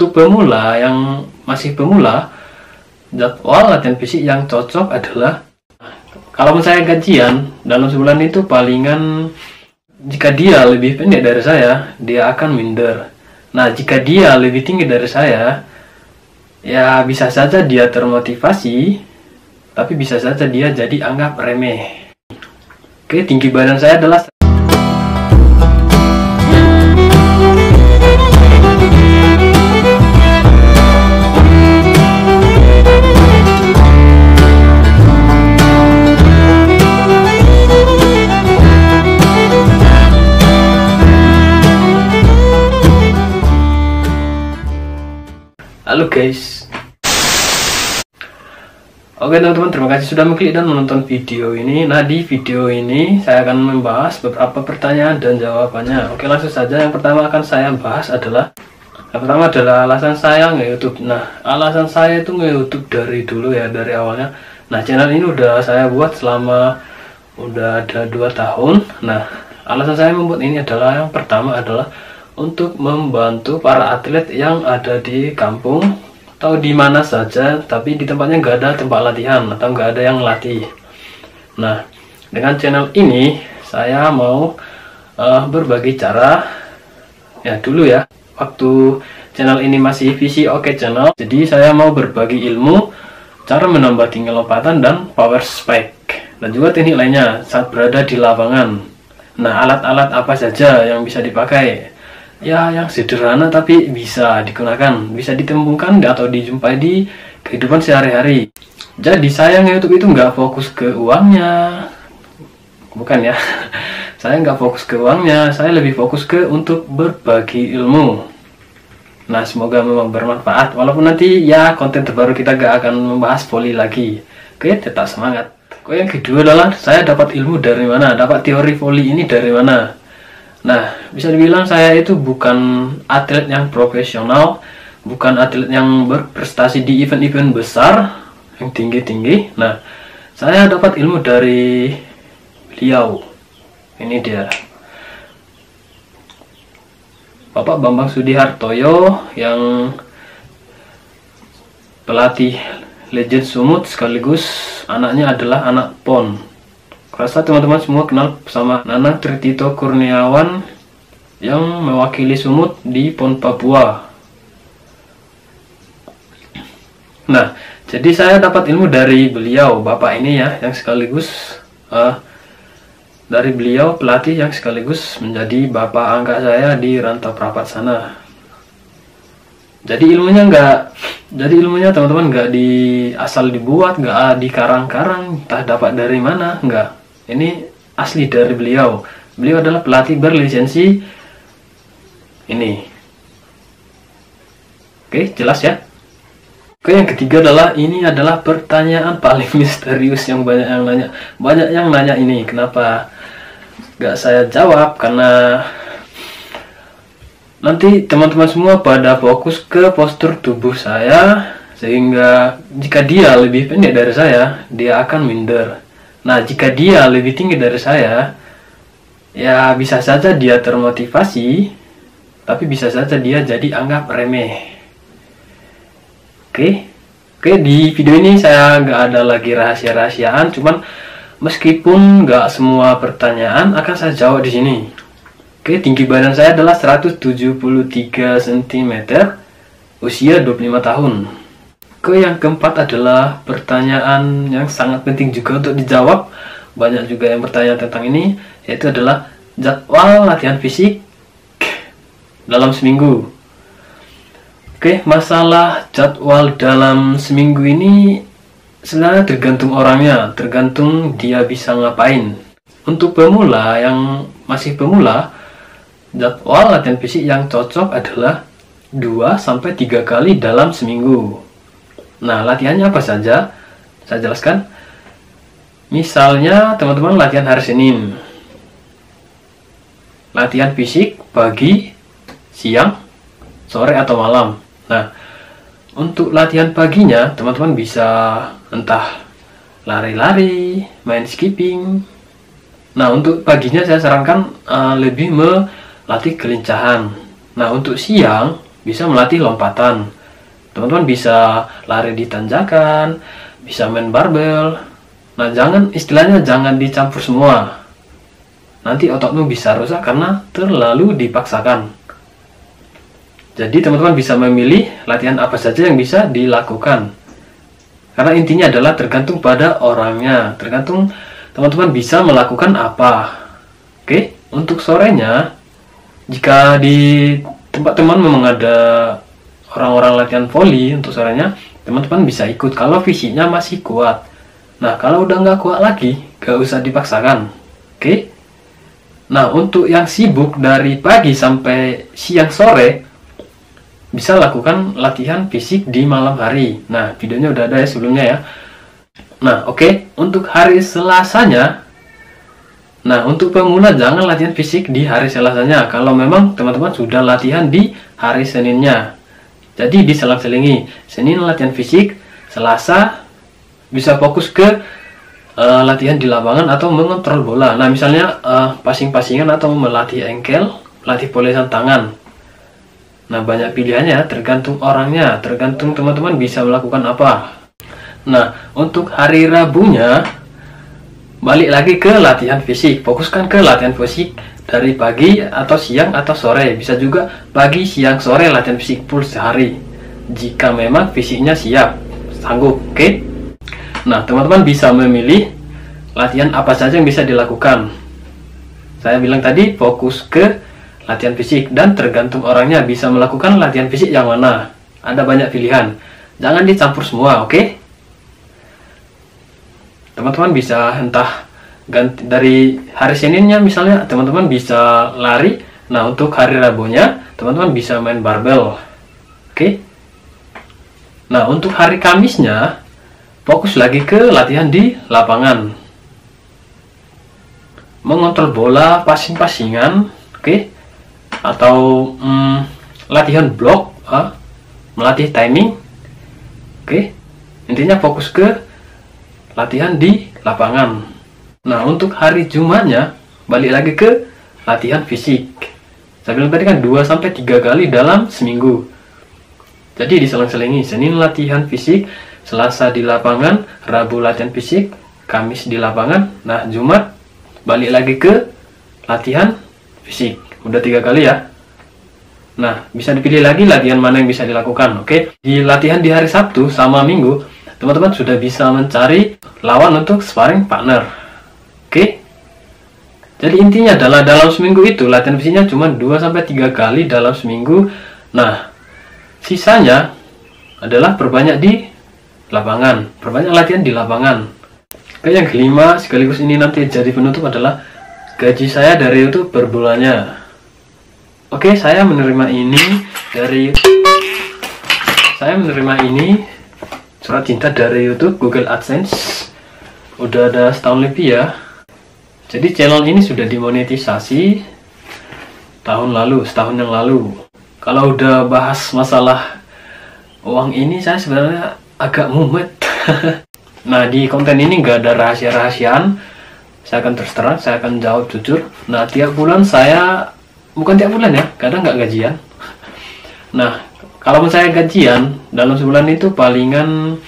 Untuk pemula yang masih pemula, jadwal latihan fisik yang cocok adalah, kalau saya gajian dalam sebulan itu palingan, jika dia lebih pendek dari saya, dia akan minder. Nah, jika dia lebih tinggi dari saya, ya bisa saja dia termotivasi, tapi bisa saja dia jadi anggap remeh. Oke, tinggi badan saya adalah Halo guys. Oke teman-teman, terima kasih sudah mengklik dan menonton video ini. Nah, di video ini saya akan membahas beberapa pertanyaan dan jawabannya. Oke, langsung saja. Yang pertama akan saya bahas adalah, yang pertama adalah alasan saya nge-YouTube. Nah, alasan saya itu nge-YouTube dari dulu ya, dari awalnya. Nah, channel ini udah saya buat selama udah ada 2 tahun. Nah, alasan saya membuat ini adalah, yang pertama adalah untuk membantu para atlet yang ada di kampung atau di mana saja, tapi di tempatnya nggak ada tempat latihan atau nggak ada yang latih. Nah, dengan channel ini saya mau berbagi cara. Ya dulu ya, waktu channel ini masih Visi Oke Channel, jadi saya mau berbagi ilmu cara menambah tinggi lompatan dan power spike, dan juga teknik lainnya saat berada di lapangan. Nah, alat-alat apa saja yang bisa dipakai? Ya, yang sederhana tapi bisa digunakan, bisa ditemukan atau dijumpai di kehidupan sehari-hari. Jadi saya nge-YouTube itu nggak fokus ke uangnya, bukan ya. Saya nggak fokus ke uangnya, saya lebih fokus ke untuk berbagi ilmu. Nah, semoga memang bermanfaat, walaupun nanti ya konten terbaru kita nggak akan membahas voli lagi. Oke, tetap semangat. Oke, yang kedua adalah saya dapat ilmu dari mana, dapat teori voli ini dari mana. Nah, bisa dibilang saya itu bukan atlet yang profesional, bukan atlet yang berprestasi di event-event besar yang tinggi-tinggi. Nah, saya dapat ilmu dari beliau. Ini dia, Bapak Bambang Sudihartoyo, yang pelatih legend Sumut sekaligus anaknya adalah anak PON. Rasa teman-teman semua kenal sama Nanang Tritito Kurniawan yang mewakili Sumut di PON Papua. Nah, jadi saya dapat ilmu dari beliau, bapak ini ya, yang sekaligus dari beliau pelatih yang sekaligus menjadi bapak angkat saya di Rantau Prapat sana. Jadi ilmunya teman-teman nggak asal dibuat, nggak dikarang-karang, entah dapat dari mana, nggak. Ini asli dari beliau. Beliau adalah pelatih berlisensi ini. Oke, jelas ya. Oke, yang ketiga adalah, ini adalah pertanyaan paling misterius yang banyak yang nanya ini. Kenapa nggak saya jawab? Karena nanti teman-teman semua pada fokus ke postur tubuh saya, sehingga jika dia lebih pendek dari saya, dia akan minder. Nah, jika dia lebih tinggi dari saya, ya bisa saja dia termotivasi, tapi bisa saja dia jadi anggap remeh. Oke, di video ini saya nggak ada lagi rahasia-rahasiaan, cuman meskipun nggak semua pertanyaan akan saya jawab di sini. Oke, tinggi badan saya adalah 173 cm, usia 25 tahun. Yang keempat adalah pertanyaan yang sangat penting juga untuk dijawab. Banyak juga yang bertanya tentang ini, yaitu adalah jadwal latihan fisik dalam seminggu. Oke, masalah jadwal dalam seminggu ini sebenarnya tergantung orangnya, tergantung dia bisa ngapain. Untuk pemula yang masih pemula, jadwal latihan fisik yang cocok adalah 2-3 kali dalam seminggu. Nah, latihannya apa saja? Saya jelaskan. Misalnya teman-teman latihan hari Senin, latihan fisik pagi, siang, sore atau malam. Nah, untuk latihan paginya teman-teman bisa entah lari-lari, main skipping. Nah, untuk paginya saya sarankan lebih melatih kelincahan. Nah, untuk siang bisa melatih lompatan. Teman-teman bisa lari di tanjakan, bisa main barbel. Nah, istilahnya jangan dicampur semua. Nanti ototmu bisa rusak karena terlalu dipaksakan. Jadi teman-teman bisa memilih latihan apa saja yang bisa dilakukan. Karena intinya adalah tergantung pada orangnya, tergantung teman-teman bisa melakukan apa. Oke, untuk sorenya, jika di tempat teman memang ada orang-orang latihan voli, untuk sorenya teman-teman bisa ikut kalau fisiknya masih kuat. Nah, kalau udah nggak kuat lagi, nggak usah dipaksakan. Oke. Nah, untuk yang sibuk dari pagi sampai siang sore, bisa lakukan latihan fisik di malam hari. Nah, videonya udah ada ya sebelumnya ya. Nah, oke. Untuk hari Selasanya, nah, untuk pemula jangan latihan fisik di hari Selasanya kalau memang teman-teman sudah latihan di hari Seninnya. Jadi diselang-selingi. Senin latihan fisik, Selasa bisa fokus ke latihan di lapangan atau mengontrol bola. Nah, misalnya passing-passingan atau melatih engkel, melatih polesan tangan. Nah, banyak pilihannya, tergantung orangnya, tergantung teman-teman bisa melakukan apa. Nah, untuk hari Rabunya, balik lagi ke latihan fisik. Fokuskan ke latihan fisik dari pagi atau siang atau sore. Bisa juga pagi, siang, sore latihan fisik full sehari. Jika memang fisiknya siap, sanggup, oke? Nah, teman-teman bisa memilih latihan apa saja yang bisa dilakukan. Saya bilang tadi fokus ke latihan fisik dan tergantung orangnya bisa melakukan latihan fisik yang mana. Ada banyak pilihan. Jangan dicampur semua, oke? Teman-teman bisa entah ganti dari hari Seninnya misalnya teman-teman bisa lari. Nah, untuk hari Rabunya teman-teman bisa main barbel. Oke. Nah, untuk hari Kamisnya fokus lagi ke latihan di lapangan. Mengontrol bola, passing-passingan, oke? Atau latihan blok, melatih timing. Oke. Intinya fokus ke latihan di lapangan. Nah, untuk hari Jumatnya balik lagi ke latihan fisik. Saya bilang tadi kan 2-3 kali dalam seminggu. Jadi diselang-selingi. Senin latihan fisik, Selasa di lapangan, Rabu latihan fisik, Kamis di lapangan. Nah, Jumat balik lagi ke latihan fisik. Udah 3 kali ya. Nah, bisa dipilih lagi latihan mana yang bisa dilakukan. Oke. Di latihan di hari Sabtu sama Minggu, teman-teman sudah bisa mencari lawan untuk sparring partner. Oke. Jadi intinya adalah dalam seminggu itu latihan fisiknya cuma 2-3 kali dalam seminggu. Nah, sisanya adalah perbanyak di lapangan, perbanyak latihan di lapangan. Oke, yang kelima sekaligus ini nanti jadi penutup adalah gaji saya dari YouTube per bulannya. Oke, saya menerima ini surat cinta dari YouTube Google AdSense. Udah ada setahun lebih ya. Jadi channel ini sudah dimonetisasi setahun yang lalu. Kalau udah bahas masalah uang ini saya sebenarnya agak mumet. Nah, di konten ini nggak ada rahasia-rahasiaan. Saya akan terus terang, saya akan jawab jujur. Nah, tiap bulan bukan tiap bulan ya, kadang nggak gajian. Nah, kalau saya gajian dalam sebulan itu palingan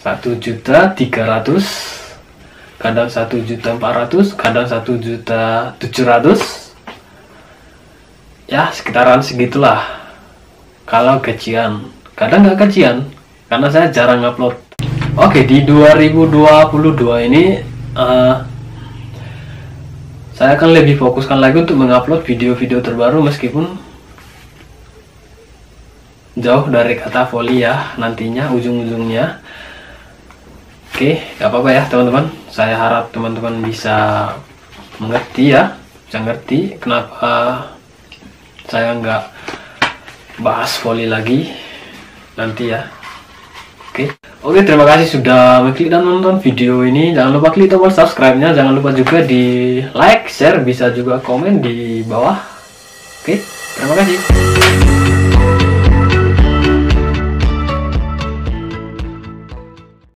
1.300.000, kadang 1.400.000, kadang 1.700.000. Ya, sekitaran segitulah kalau gajian. Kadang nggak gajian karena saya jarang upload. Oke, di 2022 ini saya akan lebih fokuskan lagi untuk mengupload video-video terbaru meskipun jauh dari kata volley ya nantinya ujung-ujungnya. Oke, gak apa-apa ya teman-teman. Saya harap teman-teman bisa mengerti ya, bisa ngerti kenapa saya nggak bahas volley lagi nanti ya. Oke, terima kasih sudah mengklik dan menonton video ini. Jangan lupa klik tombol subscribe-nya. Jangan lupa juga di like, share, bisa juga komen di bawah. Oke, terima kasih.